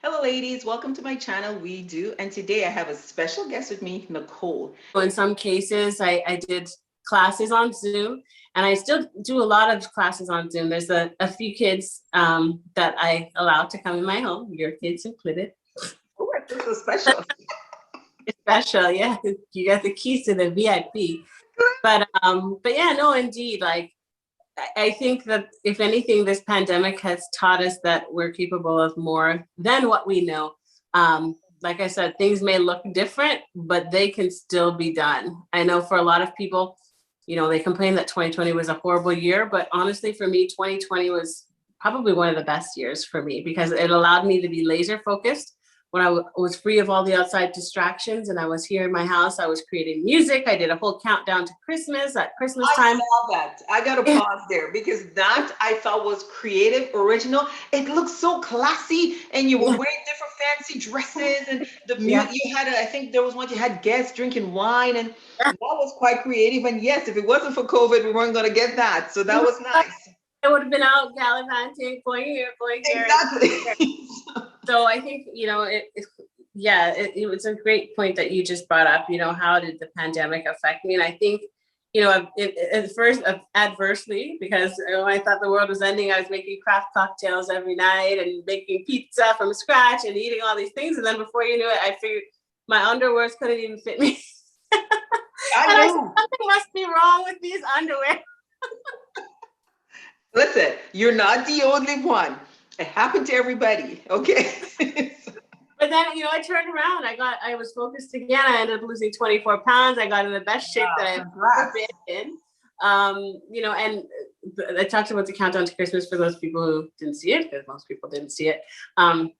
Hello, ladies. Welcome to my channel, We Do. And today I have a special guest with me, Nicole. In some cases, I did classes on Zoom, and I still do a lot of classes on Zoom. There's a few kids that I allow to come in my home, your kids included. Oh, this is special. Special, yeah. You got the keys to the VIP. But yeah, no, indeed. Like I think that if anything, this pandemic has taught us that we're capable of more than what we know. Like I said, things may look different, but they can still be done. I know for a lot of people, they complain that 2020 was a horrible year, but honestly, for me, 2020 was probably one of the best years for me because it allowed me to be laser focused when I was free of all the outside distractions and I was here in my house. I was creating music. I did a whole countdown to Christmas at Christmas I time. saw that. I got to pause there because that I thought was creative, original. It looked so classy, and you were Yeah, wearing different fancy dresses, and the yeah. mute you had. I think there was one you had guests drinking wine, and that was quite creative. And yes, if it wasn't for COVID, we weren't going to get that. So that was nice. I would have been out gallivanting, going here, going there. Exactly. So I think, it was a great point that you just brought up. How did the pandemic affect me? And I think, at first adversely, because when I thought the world was ending, I was making craft cocktails every night and making pizza from scratch and eating all these things. And then before you knew it, I figured my underwears couldn't even fit me. I And I said, know. something must be wrong with these underwear. Listen, you're not the only one. It happened to everybody. Okay. But then, I turned around. I was focused again. I ended up losing 24 pounds. I got in the best shape that I've ever been in. And I talked about the countdown to Christmas for those people who didn't see it, because most people didn't see it. The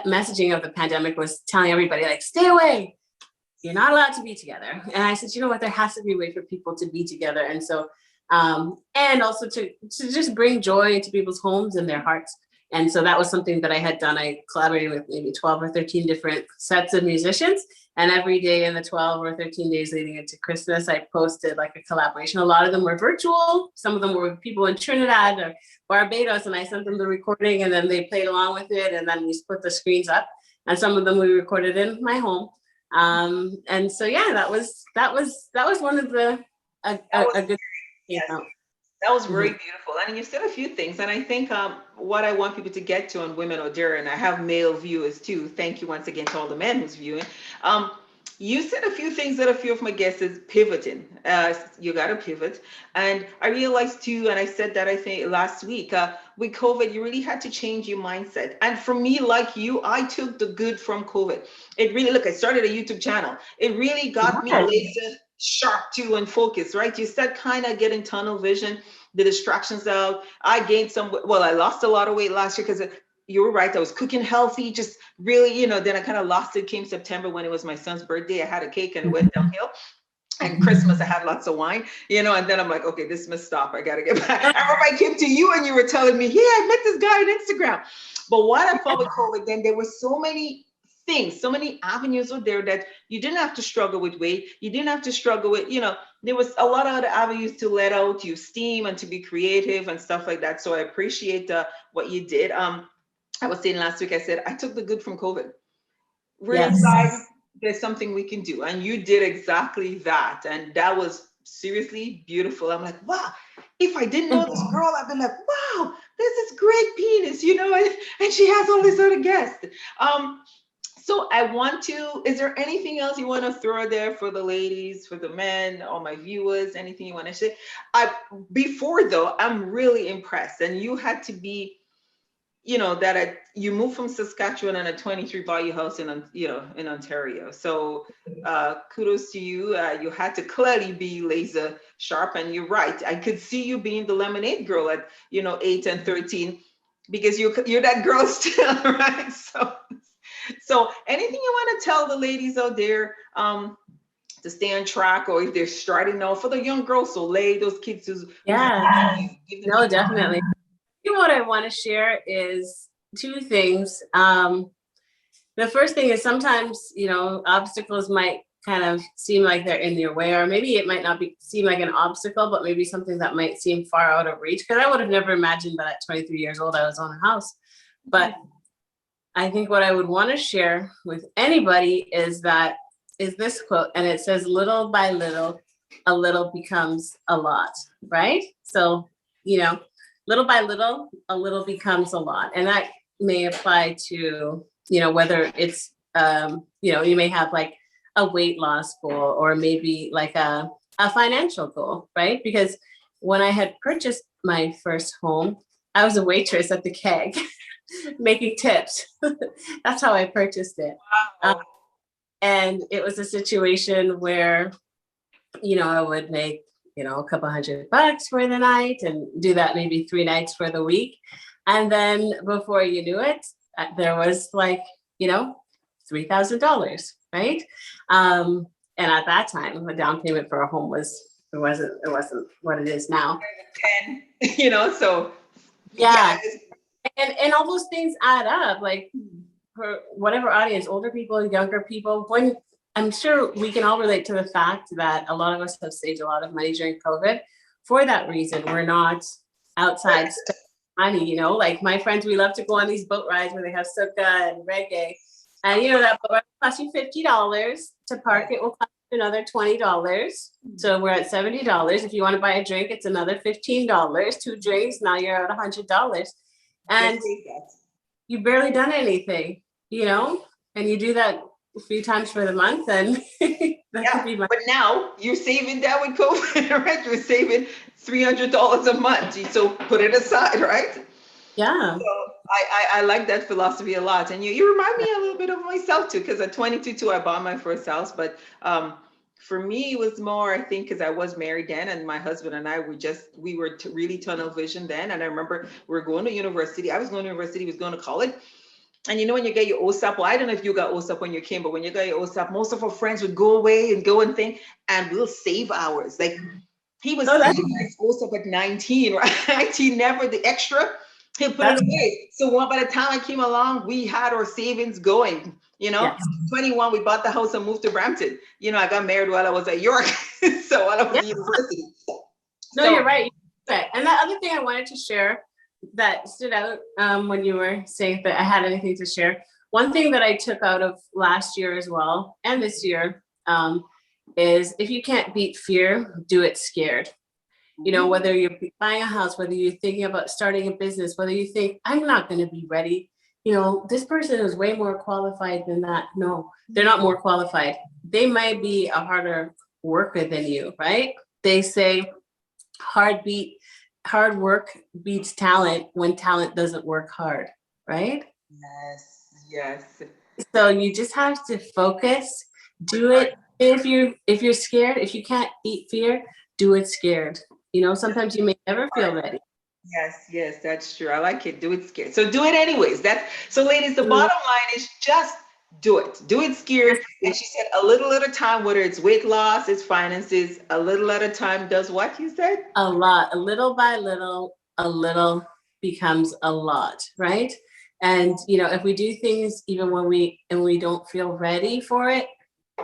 messaging of the pandemic was telling everybody, like, stay away. You're not allowed to be together. And I said, you know what, there has to be a way for people to be together. And so, and also to just bring joy into people's homes and their hearts. And so that was something that I had done. I collaborated with maybe 12 or 13 different sets of musicians. And every day in the 12 or 13 days leading into Christmas, I posted like a collaboration. A lot of them were virtual. Some of them were with people in Trinidad or Barbados. And I sent them the recording and then they played along with it. And then we split the screens up. And some of them we recorded in my home. And so, yeah, that was one of the, a good, Yes. That was very Mhm. beautiful. And you said a few things. And I think what I want people to get to on Women or Dare, and I have male viewers too. Thank you once again to all the men who's viewing. Um, you said a few things that a few of my guests is pivoting. You got to pivot. And I realized too, and I said that I think last week, with COVID, you really had to change your mindset. And for me, like you, I took the good from COVID. It really, look, I started a YouTube channel. It really got me Yes. laser sharp too and focused, right? You said kind of getting tunnel vision, the distractions out. I gained some, well, I lost a lot of weight last year because you were right. I was cooking healthy, just really, then I kind of lost it. Came September when it was my son's birthday. I had a cake and it went downhill. And Christmas, I had lots of wine, and then I'm like, okay, this must stop. I got to get back. I remember I came to you and you were telling me, yeah, I met this guy on Instagram. But what I found with COVID, then there were so many things, so many avenues out there that you didn't have to struggle with weight. You didn't have to struggle with, there was a lot of other avenues to let out, use steam and to be creative and stuff like that. So I appreciate what you did. I was saying last week, I said, I took the good from COVID. Really, Yes. guys, there's something we can do. And you did exactly that. And that was seriously beautiful. I'm like, wow, if I didn't know this girl, I'd been like, wow, there's this great penis, and she has all these other guests. So I want to, is there anything else you want to throw there for the ladies, for the men, or my viewers, anything you want to say? Before though, I'm really impressed. And you had to be, you moved from Saskatchewan and a 23 buy your house in Ontario. So kudos to you. You had to clearly be laser sharp, and you're right. I could see you being the lemonade girl at 8 and 13 because you're that girl still, right? So anything you want to tell the ladies out there to stay on track, or if they're starting now for the young girls, so lay those kids who's Yeah. give them No, definitely. What I want to share is two things. The first thing is sometimes, obstacles might kind of seem like they're in your way, or maybe it might not seem like an obstacle, but maybe something that might seem far out of reach. Because I would have never imagined that at 23 years old, I was on a house. But I think what I would want to share with anybody is this quote, and it says, little by little, a little becomes a lot, right? So, little by little, a little becomes a lot. And that may apply to, whether it's, you may have like a weight loss goal, or maybe like a financial goal, right? Because when I had purchased my first home, I was a waitress at the keg making tips. That's how I purchased it. Wow. And it was a situation where, I would make, a couple $100 for the night and do that maybe 3 nights for the week. And then before you knew it, there was like, $3,000, right? And at that time, the down payment for a home it wasn't what it is now. 10, so Yeah. And all those things add up, like for whatever audience, older people, younger people, when I'm sure we can all relate to the fact that a lot of us have saved a lot of money during COVID. For that reason, we're not outside money, like my friends, we love to go on these boat rides where they have soca and reggae. And that boat ride will cost you $50 to park. It will cost you another $20. So we're at $70. If you want to buy a drink, it's another $15. 2 drinks, now you're at $100. And you've barely done anything, and you do that a few times for the month, and that could be but now you're saving that with COVID, right? You're saving $300 a month. So put it aside, right? Yeah. So I like that philosophy a lot. And you remind me a little bit of myself too, because at 22 too, I bought my first house. But for me, it was more, I think, because I was married then, and my husband and I we were really tunnel vision then. And I remember we were going to university. I was going to university, he was going to college. And when you get your OSAP, well, I don't know if you got OSAP when you came, but when you got your OSAP, most of our friends would go away and go and think, and we'll save hours. Like he was saving his OSAP at 19, right? 19, never the extra. He'll put it away. So by the time I came along, we had our savings going. Yes. 21, we bought the house and moved to Brampton. I got married while I was at York, so while I was at university. No, you're right. And that other thing I wanted to share that stood out when you were saying that I had anything to share. One thing that I took out of last year as well, and this year, is if you can't beat fear, do it scared. Whether you're buying a house, whether you're thinking about starting a business, whether you think, I'm not going to be ready. This person is way more qualified than that. No, they're not more qualified. They might be a harder worker than you, right? They say hard work beats talent when talent doesn't work hard, right? Yes. So you just have to focus, do it. If you're scared, if you can't beat fear, do it scared. Sometimes you may never feel ready. Yes, that's true. I like it. Do it scared. So do it anyways. So ladies, the bottom line is just do it. Do it scared. And she said a little at a time, whether it's weight loss, it's finances, a little at a time does what you said? A lot. A little by little, a little becomes a lot, right? And if we do things even when we don't feel ready for it,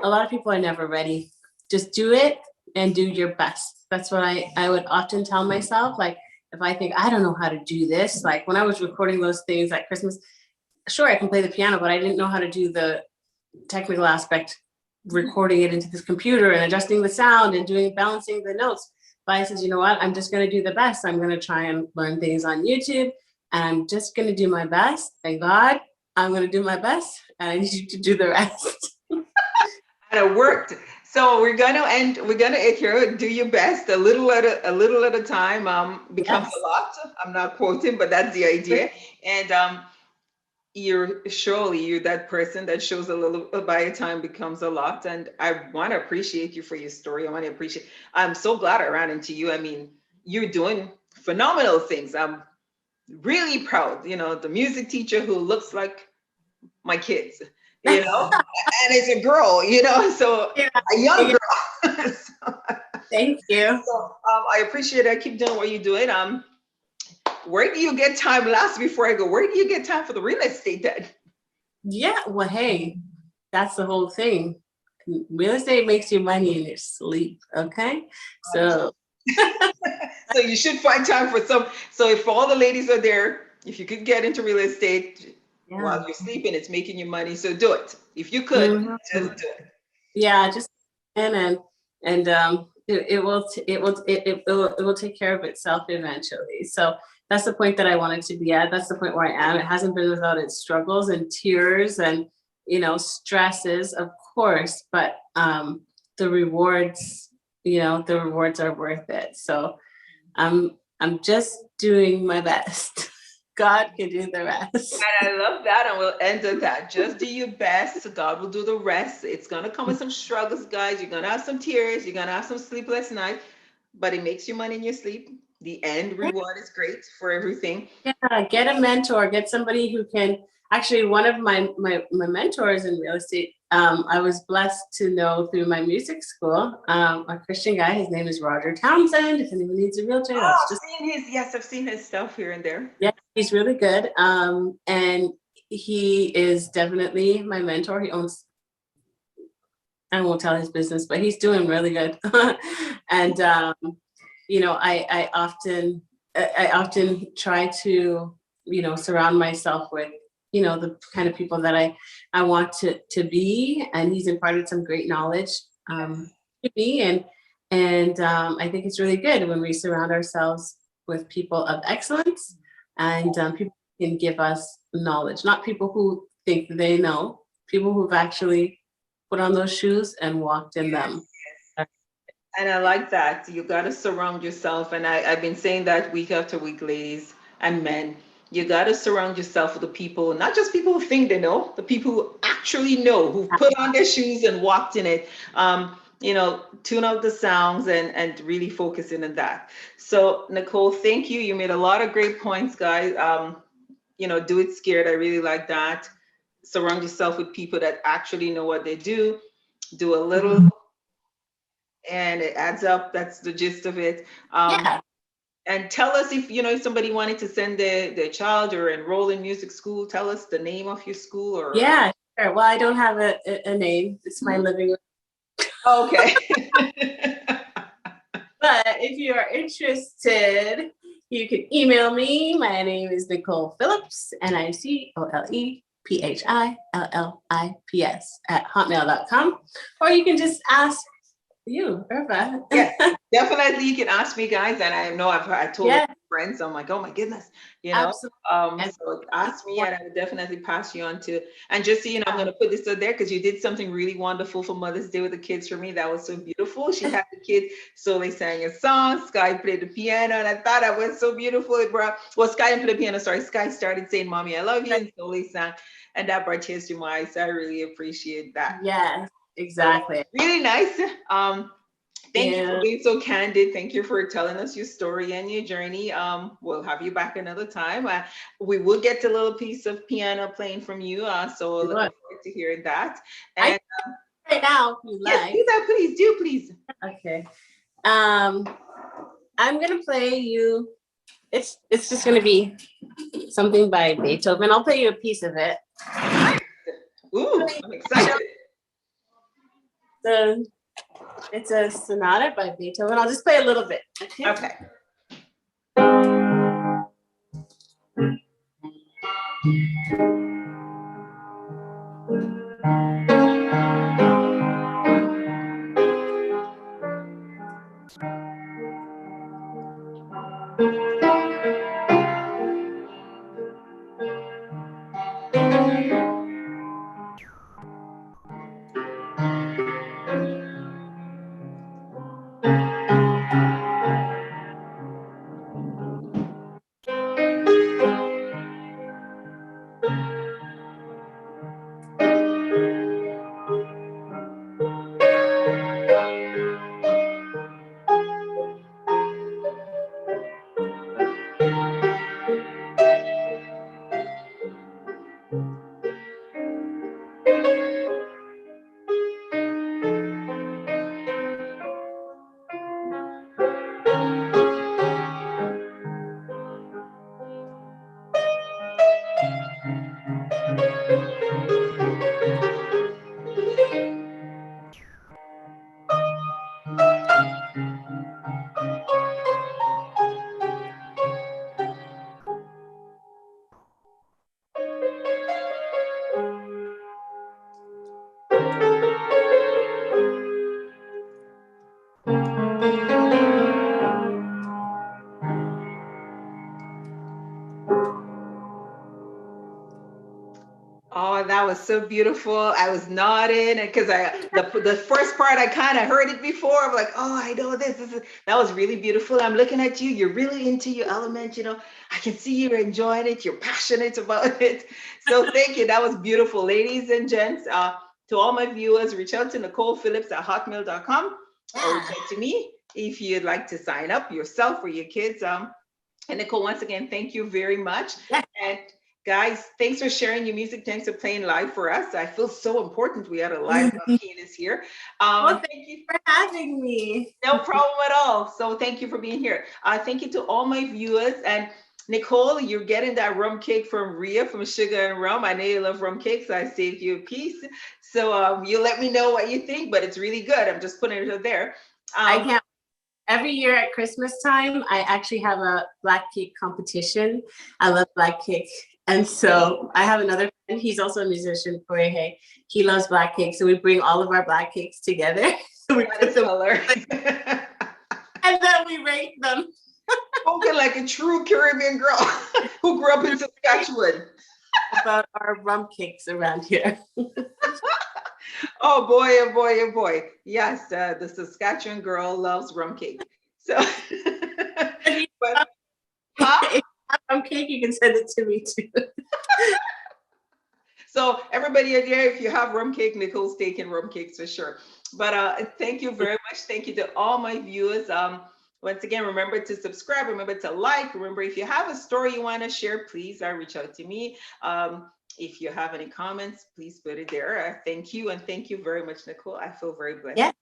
a lot of people are never ready. Just do it and do your best. That's what I would often tell myself. Like, if I think I don't know how to do this, like when I was recording those things at Christmas, sure, I can play the piano, but I didn't know how to do the technical aspect, recording it into this computer and adjusting the sound and balancing the notes. But I said, you know what, I'm just going to do the best. I'm going to try and learn things on YouTube, and I'm just going to do my best. Thank God, I'm going to do my best, and I need you to do the rest. And it worked. So we're gonna end here. Do your best, a little at a time. Becomes a lot. I'm not quoting, but that's the idea. And you're that person that shows a little by a time becomes a lot. And I want to appreciate you for your story. I'm so glad I ran into you. I mean, you're doing phenomenal things. I'm really proud. The music teacher who looks like my kids. And it's a girl, so a young girl. Thank you. So I appreciate it. Keep doing what you're doing. Where do you get time? Last before I go, where do you get time for the real estate then? Yeah, well, hey, that's the whole thing. Real estate makes you money in your sleep. Okay, so so you should find time for some. So if all the ladies are there, if you could get into real estate, Yeah. while you're sleeping. It's making you money. So do it. If you could, Mhm. just do it. Yeah, just and it will take care of itself eventually. So that's the point that I wanted to be at. That's the point where I am. It hasn't been without its struggles and tears and stresses, of course, but the rewards, the rewards are worth it. So I'm just doing my best. God can do the rest. And I love that. And we'll end with that. Just do your best. God will do the rest. It's going to come with some struggles, guys. You're going to have some tears. You're going to have some sleepless nights, but it makes you money in your sleep. The end reward is great for everything. Yeah, get a mentor, get somebody who can actually one of my mentors in real estate. I was blessed to know through my music school, a Christian guy. His name is Roger Townsend. If anyone needs a realtor, Oh, that's just yes, I've seen his stuff here and there. yeah, he's really good. And he is definitely my mentor. He owns, I won't tell his business, but he's doing really good. And I often try to surround myself with the kind of people that I want to be, and he's imparted some great knowledge to me, and I think it's really good when we surround ourselves with people of excellence, and people who can give us knowledge, not people who think they know, people who've actually put on those shoes and walked in them. And I like that. You got to surround yourself. And I've been saying that week after week, ladies and men. You got to surround yourself with the people, not just people who think they know, the people who actually know, who put on their shoes and walked in it. Tune out the sounds and really focusing on that. So, Nicole, thank you. You made a lot of great points, guys. Do it scared. I really like that. Surround yourself with people that actually know what they do. Do a little and it adds up. That's the gist of it. Yeah. And tell us if somebody wanted to send their child or enroll in music school, tell us the name of your school or. Yeah, sure. Well, I don't have a name. It's my living room. Okay. But if you are interested, you can email me. My name is Nicole Phillips, NicolePhillips @hotmail.com. Or you can just ask you, Irva. Yes, definitely. You can ask me, guys. And I know I told Yeah. friends, I'm like, oh my goodness, Absolutely. So ask me and I would definitely pass you on to, and just so you know, I'm going to put this out there because you did something really wonderful for Mother's Day with the kids for me. That was so beautiful. She had the kids, so they sang a song. Sky played the piano, and I thought that was so beautiful. Sky didn't play the piano, sorry. Sky started saying, Mommy, I love you, and so they sang, and that brought tears to my eyes. So I really appreciate that. Yes, exactly. So, really nice. Thank you for being so candid. Thank you for telling us your story and your journey. We'll have you back another time. We will get a little piece of piano playing from you. So looking forward to hearing that. And right now, if you like. Do that, please. Do please. Okay. I'm gonna play you. It's just gonna be something by Beethoven. I'll play you a piece of it. Ooh, I'm excited. It's a sonata by Beethoven. I'll just play a little bit. Okay. Oh, that was so beautiful. I was nodding because the first part I kind of heard it before. I'm like, oh, I know this. That was really beautiful. I'm looking at you. You're really into your element. I can see you're enjoying it. You're passionate about it. So thank you. That was beautiful, ladies and gents. To all my viewers, reach out to Nicole Phillips at hotmail.com or reach Yeah. out to me if you'd like to sign up yourself or your kids. And Nicole, once again, thank you very much. Yeah. And guys, thanks for sharing your music. Thanks for playing live for us. I feel so important. We had a live pianist here. Well, Thank you. thanks for having me. No problem at all. So thank you for being here. Thank you to all my viewers. And Nicole, you're getting that rum cake from Ria from Sugar and Rum. I know you love rum cakes. So I saved you a piece. So you let me know what you think, but it's really good. I'm just putting it there. I can't. Every year at Christmas time, I actually have a black cake competition. I love black cake. And so I have another friend, he's also a musician, Jorge. He loves black cake. So we bring all of our black cakes together. So we put them and then we rate them. Spoken like a true Caribbean girl who grew up in Saskatchewan. About our rum cakes around here. Oh boy, oh boy, oh boy. Yes, the Saskatchewan girl loves rum cake. So, but, huh? Rum cake, you can send it to me too. So everybody out there, if you have rum cake, Nicole's taking rum cakes for sure. But thank you very much. Thank you to all my viewers. Once again, remember to subscribe, remember to like, remember if you have a story you want to share, please reach out to me. If you have any comments, please put it there. Thank you. And thank you very much, Nicole. I feel very blessed. Yeah.